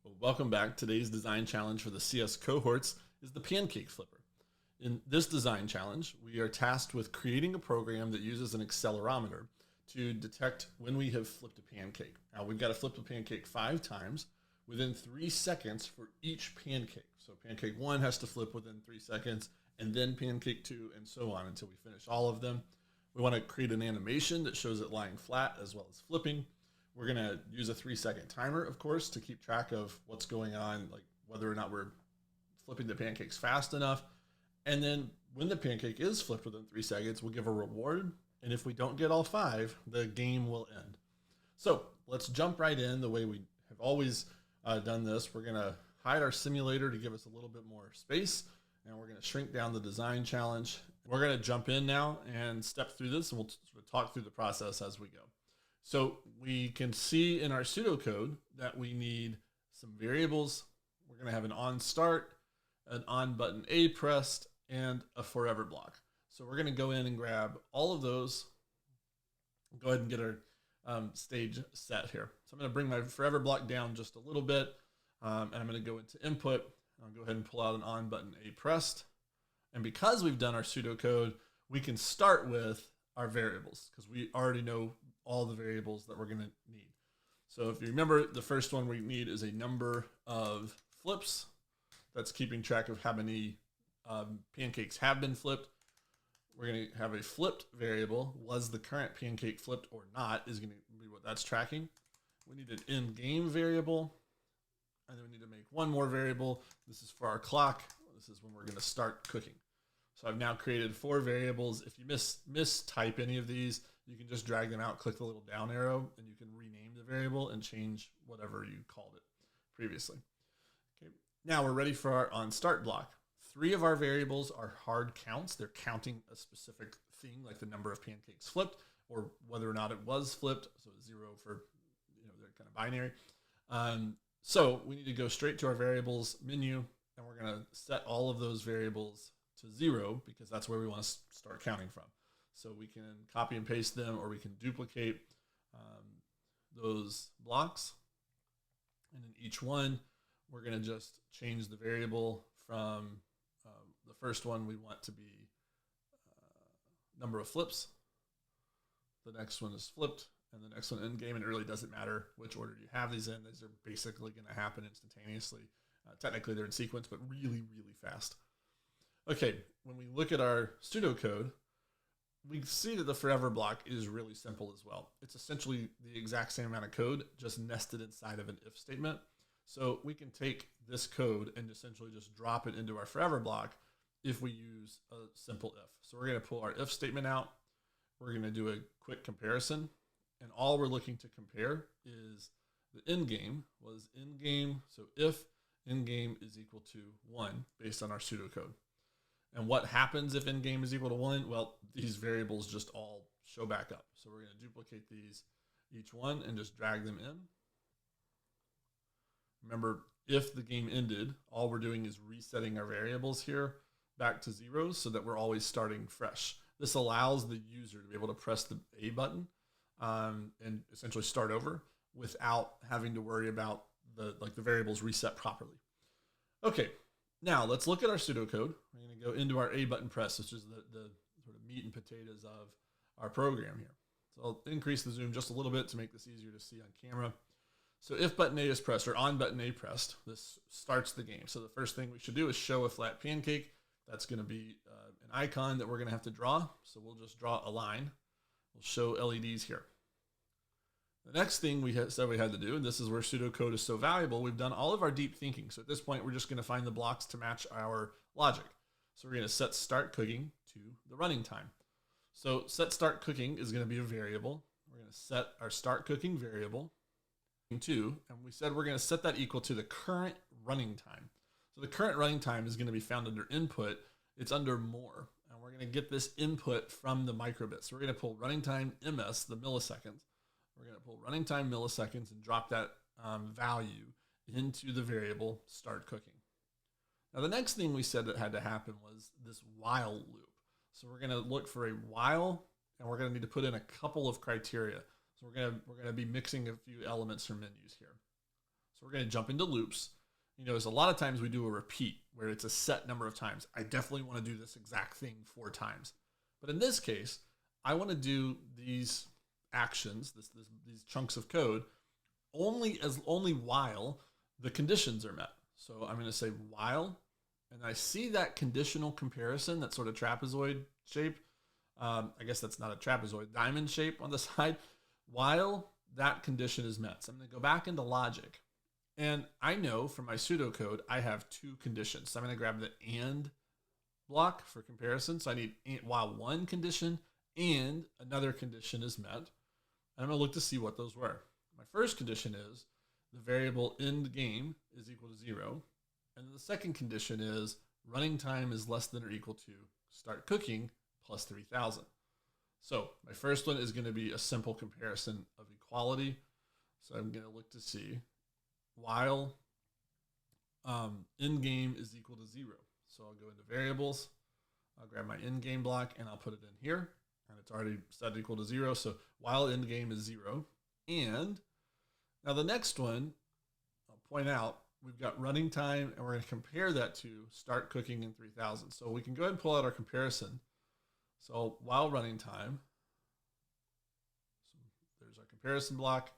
Well, welcome back. Today's design challenge for the CS cohorts is the Pancake Flipper. In this design challenge, we are tasked with creating a program that uses an accelerometer to detect when we have flipped a pancake. Now, we've got to flip the pancake 5 times within 3 seconds for each pancake. So pancake 1 has to flip within 3 seconds, and then pancake 2, and so on until we finish all of them. We want to create an animation that shows it lying flat as well as flipping. We're going to use a 3-second timer, of course, to keep track of what's going on, like whether or not we're flipping the pancakes fast enough. And then when the pancake is flipped within 3 seconds, we'll give a reward. And if we don't get all 5, the game will end. So let's jump right in the way we have always done this. We're going to hide our simulator to give us a little bit more space. And we're going to shrink down the design challenge. We're going to jump in now and step through this, and we'll sort of talk through the process as we go. So we can see in our pseudocode that we need some variables. We're going to have an on start, an on button A pressed, and a forever block. So we're going to go in and grab all of those. Go ahead and get our stage set here. So I'm going to bring my forever block down just a little bit, and I'm going to go into input. I'll go ahead and pull out an on button A pressed. And because we've done our pseudocode, we can start with our variables because we already know all the variables that we're going to need. So if you remember, the first one we need is a number of flips. That's keeping track of how many pancakes have been flipped. We're going to have a flipped variable. Was the current pancake flipped or not is going to be what that's tracking. We need an in-game variable. And then we need to make one more variable. This is for our clock. This is when we're going to start cooking. So I've now created 4 variables. If you mistype any of these, you can just drag them out, click the little down arrow, and you can rename the variable and change whatever you called it previously. Okay. Now we're ready for our on start block. 3 of our variables are hard counts. They're counting a specific thing, like the number of pancakes flipped or whether or not it was flipped. So 0 for, they're kind of binary. So we need to go straight to our variables menu, and we're going to set all of those variables to 0 because that's where we want to start counting from. So we can copy and paste them, or we can duplicate those blocks. And in each one, we're going to just change the variable from the first one we want to be number of flips. The next one is flipped, and the next one in game. And it really doesn't matter which order you have these in. These are basically going to happen instantaneously. Technically, they're in sequence, but really, really fast. Okay, when we look at our pseudocode, we see that the forever block is really simple as well. It's essentially the exact same amount of code, just nested inside of an if statement. So we can take this code and essentially just drop it into our forever block if we use a simple if. So we're going to pull our if statement out. We're going to do a quick comparison. And all we're looking to compare is the end game was end game. So if end game is equal to 1 based on our pseudocode. And what happens if end game is equal to 1? Well, these variables just all show back up. So we're going to duplicate these, each one, and just drag them in. Remember, if the game ended, all we're doing is resetting our variables here back to 0 so that we're always starting fresh. This allows the user to be able to press the A button and essentially start over without having to worry about the variables reset properly. Okay. Now, let's look at our pseudocode. We're going to go into our A button press, which is the sort of meat and potatoes of our program here. So I'll increase the zoom just a little bit to make this easier to see on camera. So if button A is pressed, or on button A pressed, this starts the game. So the first thing we should do is show a flat pancake. That's going to be an icon that we're going to have to draw. So we'll just draw a line. We'll show LEDs here. The next thing we said we had to do, and this is where pseudocode is so valuable, we've done all of our deep thinking. So at this point, we're just going to find the blocks to match our logic. So we're going to set start cooking to the running time. So set start cooking is going to be a variable. We're going to set our start cooking variable to, and we said we're going to set that equal to the current running time. So the current running time is going to be found under input. It's under more, and we're going to get this input from the MicroBit. So we're going to pull running time ms, the milliseconds. We're going to pull running time milliseconds and drop that value into the variable start cooking. Now the next thing we said that had to happen was this while loop. So we're going to look for a while, and we're going to need to put in a couple of criteria. So we're going to be mixing a few elements from menus here. So So we're going to jump into loops. You notice a lot of times we do a repeat where it's a set number of times. I definitely want to do this exact thing 4 times. But in this case, I want to do these actions, these chunks of code, only while the conditions are met. So I'm going to say while, and I see that conditional comparison, that sort of trapezoid shape. I guess that's not a trapezoid, diamond shape on the side, while that condition is met. So I'm going to go back into logic. And I know from my pseudocode, I have 2 conditions. So I'm going to grab the AND block for comparison. So I need while one condition and another condition is met. And I'm going to look to see what those were. My first condition is the variable end game is equal to 0. And the second condition is running time is less than or equal to start cooking plus 3,000. So my first one is going to be a simple comparison of equality. So I'm going to look to see while end game is equal to 0. So I'll go into variables. I'll grab my end game block and I'll put it in here. And it's already set equal to 0. So while end game is 0. And now the next one, I'll point out, we've got running time and we're going to compare that to start cooking in 3,000. So we can go ahead and pull out our comparison. So while running time, so there's our comparison block.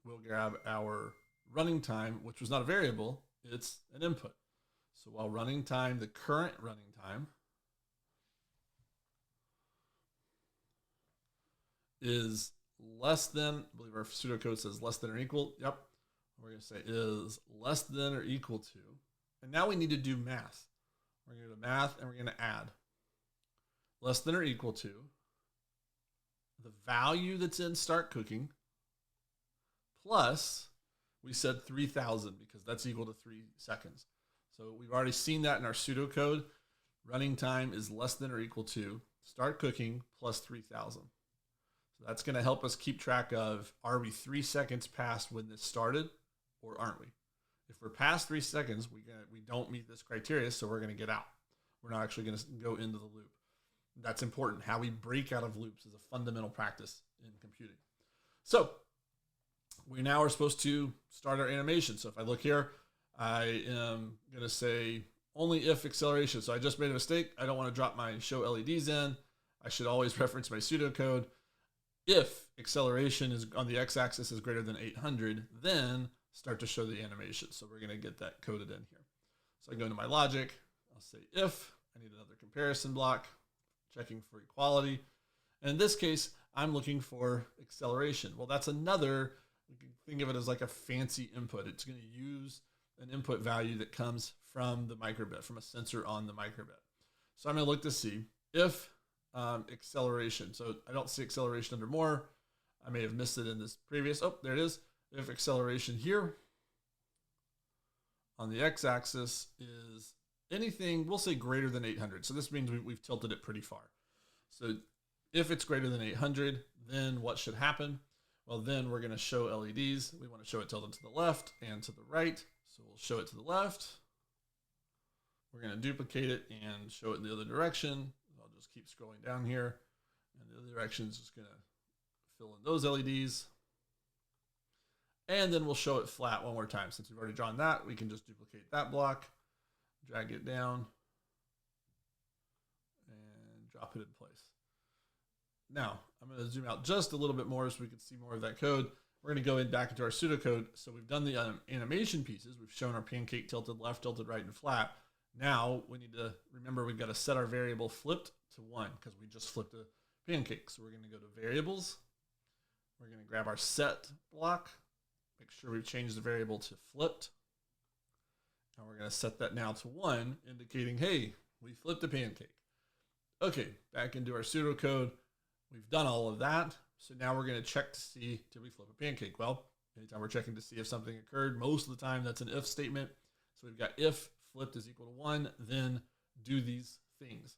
We'll grab our running time, which was not a variable, it's an input. So while running time, the current running time is less than, I believe our pseudocode says less than or equal. Yep. We're going to say is less than or equal to. And now we need to do math. We're going to go to math and we're going to add less than or equal to the value that's in start cooking plus we said 3,000 because that's equal to 3 seconds. So we've already seen that in our pseudocode. Running time is less than or equal to start cooking plus 3,000. So that's going to help us keep track of, are we 3 seconds past when this started or aren't we? If we're past 3 seconds, we don't meet this criteria, so we're going to get out. We're not actually going to go into the loop. That's important. How we break out of loops is a fundamental practice in computing. So we now are supposed to start our animation. So if I look here, I am going to say only if acceleration. So I just made a mistake. I don't want to drop my show LEDs in. I should always reference my pseudocode. If acceleration is on the x-axis is greater than 800, then start to show the animation. So we're going to get that coded in here. So I go into my logic. I'll say if. I need another comparison block, checking for equality. And in this case, I'm looking for acceleration. Well, that's another, you can think of it as like a fancy input. It's going to use an input value that comes from the MicroBit, from a sensor on the MicroBit. So I'm going to look to see if acceleration. So I don't see acceleration under more. I may have missed it in this previous. Oh, there it is. If acceleration here on the x-axis is anything, we'll say greater than 800. So this means we've tilted it pretty far. So if it's greater than 800, then what should happen? Well, then we're going to show LEDs. We want to show it tilted to the left and to the right. So we'll show it to the left. We're going to duplicate it and show it in the other direction. I'll just keep scrolling down here. And the other direction is just going to fill in those LEDs. And then we'll show it flat one more time. Since we've already drawn that, we can just duplicate that block, drag it down, and drop it in place. Now, I'm going to zoom out just a little bit more so we can see more of that code. We're going to go back into our pseudocode. So we've done the animation pieces. We've shown our pancake tilted left, tilted right, and flat. Now we need to remember we've got to set our variable flipped to 1 because we just flipped a pancake. So we're going to go to variables. We're going to grab our set block. Make sure we've changed the variable to flipped. And we're going to set that now to 1, indicating, hey, we flipped a pancake. Okay, back into our pseudocode. We've done all of that. So now we're going to check to see, did we flip a pancake? Well, anytime we're checking to see if something occurred, most of the time that's an if statement. So we've got if flipped is equal to 1, then do these things.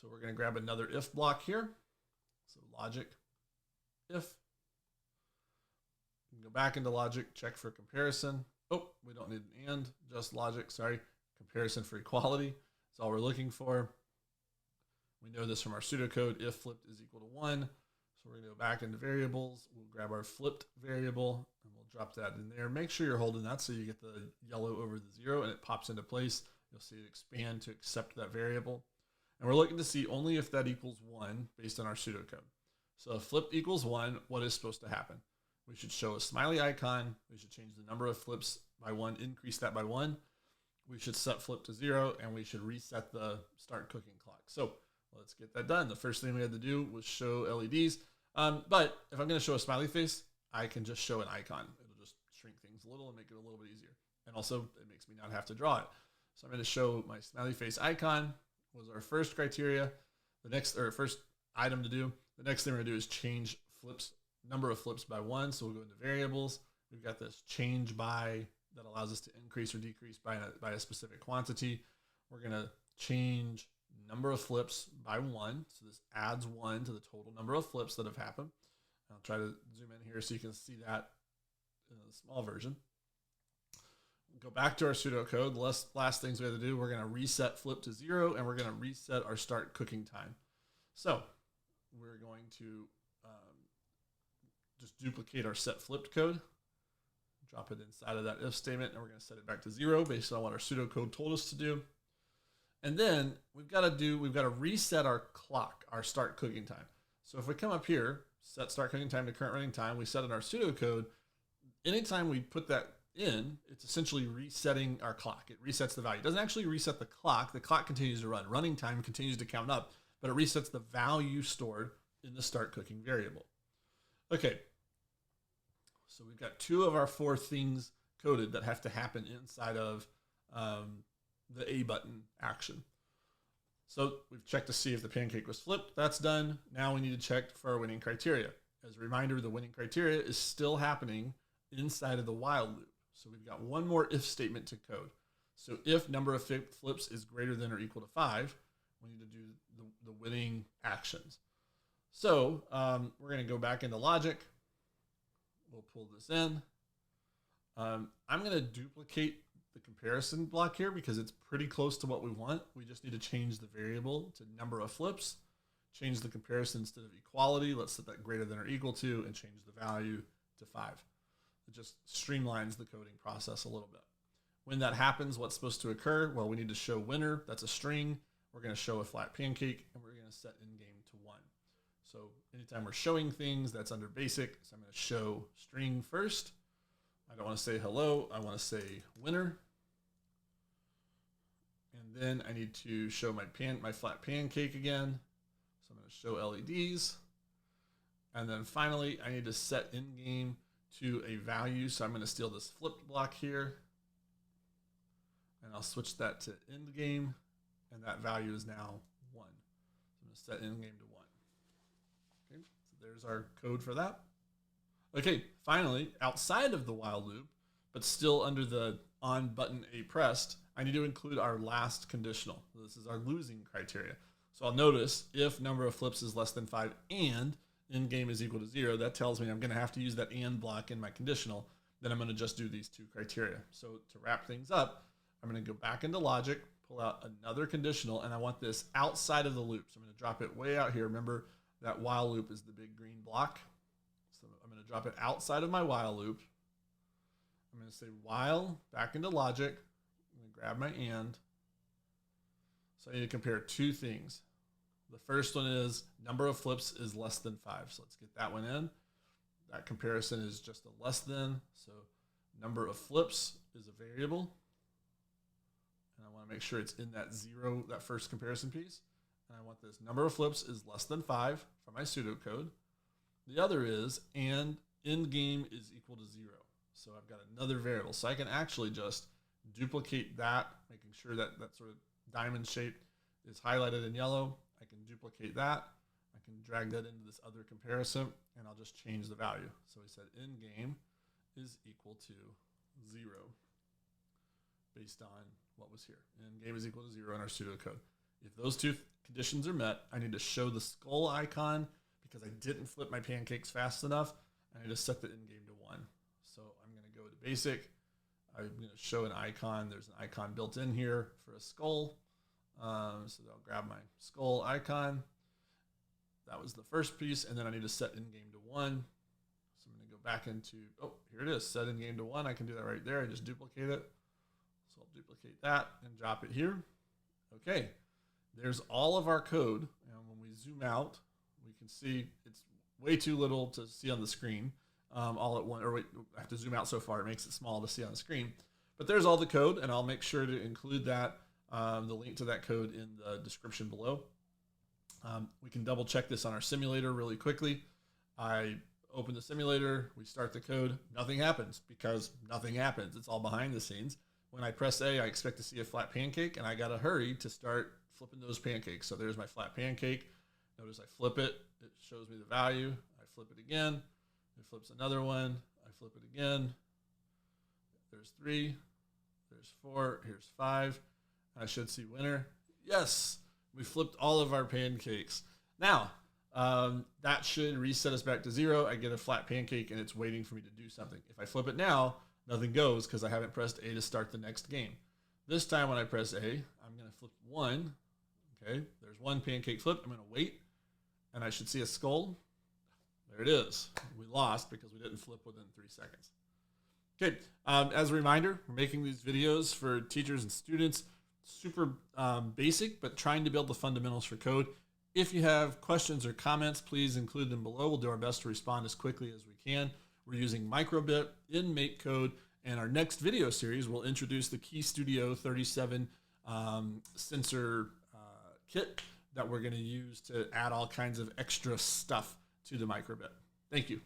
So we're going to grab another if block here. So logic, if. We can go back into logic, check for comparison. Oh, we don't need an and, just logic, sorry. Comparison for equality. That's all we're looking for. We know this from our pseudocode, if flipped is equal to 1. So we're going to go back into variables. We'll grab our flipped variable and we'll drop that in there. Make sure you're holding that so you get the yellow over the 0 and it pops into place. You'll see it expand to accept that variable. And we're looking to see only if that equals 1 based on our pseudocode. So if flipped equals 1, what is supposed to happen? We should show a smiley icon. We should change the number of flips by 1, increase that by 1. We should set flip to 0, and we should reset the start cooking clock. So let's get that done. The first thing we had to do was show LEDs. But if I'm going to show a smiley face, I can just show an icon. It'll just shrink things a little and make it a little bit easier. And also, it makes me not have to draw it. So I'm going to show my smiley face icon was our first criteria. The next, or first item to do. The next thing we're going to do is change flips, number of flips by 1. So we'll go into variables. We've got this change by that allows us to increase or decrease by a specific quantity. We're going to change number of flips by 1. So this adds 1 to the total number of flips that have happened. I'll try to zoom in here so you can see that in a small version. Go back to our pseudocode. The last things we have to do, we're going to reset flip to 0, and we're going to reset our start cooking time. So we're going to just duplicate our set flipped code, drop it inside of that if statement, and we're going to set it back to 0 based on what our pseudocode told us to do. And then we've got to reset our clock, our start cooking time. So if we come up here, set start cooking time to current running time, we set in our pseudocode. Anytime we put that in, it's essentially resetting our clock. It resets the value. It doesn't actually reset the clock. The clock continues to run. Running time continues to count up, but it resets the value stored in the start cooking variable. Okay. So we've got 2 of our 4 things coded that have to happen inside of the A button action. So we've checked to see if the pancake was flipped. That's done. Now we need to check for our winning criteria. As a reminder, the winning criteria is still happening inside of the while loop. So we've got one more if statement to code. So if number of flips is greater than or equal to 5, we need to do the winning actions. So we're going to go back into logic. We'll pull this in. I'm going to duplicate the comparison block here because it's pretty close to what we want. We just need to change the variable to number of flips, change the comparison instead of equality. Let's set that greater than or equal to, and change the value to 5. It just streamlines the coding process a little bit. When that happens, what's supposed to occur? Well, we need to show winner. That's a string. We're going to show a flat pancake, and we're going to set in-game to 1. So anytime we're showing things, that's under basic. So I'm going to show string first. I don't want to say hello. I want to say winner. And then I need to show my flat pancake again. So I'm going to show LEDs. And then finally, I need to set in-game to a value. So I'm going to steal this flipped block here. And I'll switch that to end game. And that value is now 1. So I'm going to set in-game to 1. Okay, so there's our code for that. Okay, finally, outside of the while loop, but still under the on button A pressed, I need to include our last conditional. This is our losing criteria. So I'll notice if number of flips is less than 5 and in game is equal to 0, that tells me I'm going to have to use that and block in my conditional. Then I'm going to just do these 2 criteria. So to wrap things up, I'm going to go back into logic, pull out another conditional, and I want this outside of the loop. So I'm going to drop it way out here. Remember that while loop is the big green block. So I'm going to drop it outside of my while loop. I'm going to say while, back into logic. I'm going to grab my and. So I need to compare 2 things. The first one is number of flips is less than 5. So let's get that one in. That comparison is just a less than. So number of flips is a variable. And I want to make sure it's in that 0, that first comparison piece. And I want this number of flips is less than 5 for my pseudocode. The other is and end game is equal to 0. So I've got another variable. So I can actually just duplicate that, making sure that that sort of diamond shape is highlighted in yellow. I can duplicate that. I can drag that into this other comparison, and I'll just change the value. So we said end game is equal to 0 based on what was here. End game is equal to 0 in our pseudocode. If those 2 conditions are met, I need to show the skull icon because I didn't flip my pancakes fast enough. I need to set the end game to 1. So I'm going to go to basic. I'm going to show an icon. There's an icon built in here for a skull. So I'll grab my skull icon. that was the first piece. And then I need to set in game to 1. So I'm going to go back into, oh, here it is, set in game to 1. I can do that right there. I just duplicate it. So I'll duplicate that and drop it here. Okay, there's all of our code. And when we zoom out, we can see it's way too little to see on the screen all at once. Or wait, I have to zoom out so far, it makes it small to see on the screen. But there's all the code, and I'll make sure to include that, the link to that code in the description below. We can double check this on our simulator really quickly. I open the simulator, we start the code, nothing happens because nothing happens. It's all behind the scenes. When I press A, I expect to see a flat pancake, and I got to hurry to start flipping those pancakes. So there's my flat pancake. Notice I flip it. It shows me the value. I flip it again. It flips another one. I flip it again. There's 3. There's 4. Here's 5. I should see winner. Yes, we flipped all of our pancakes. Now, that should reset us back to 0. I get a flat pancake, and it's waiting for me to do something. If I flip it now, nothing goes because I haven't pressed A to start the next game. This time when I press A, I'm going to flip 1. Okay, there's 1 pancake flip. I'm going to wait, and I should see a skull. There it is. We lost because we didn't flip within 3 seconds. Okay, as a reminder, we're making these videos for teachers and students. Super basic, but trying to build the fundamentals for code. If you have questions or comments, please include them below. We'll do our best to respond as quickly as we can. We're using MicroBit in MakeCode, and our next video series will introduce the Key Studio 37 sensor kit that we're going to use to add all kinds of extra stuff to the MicroBit. Thank you.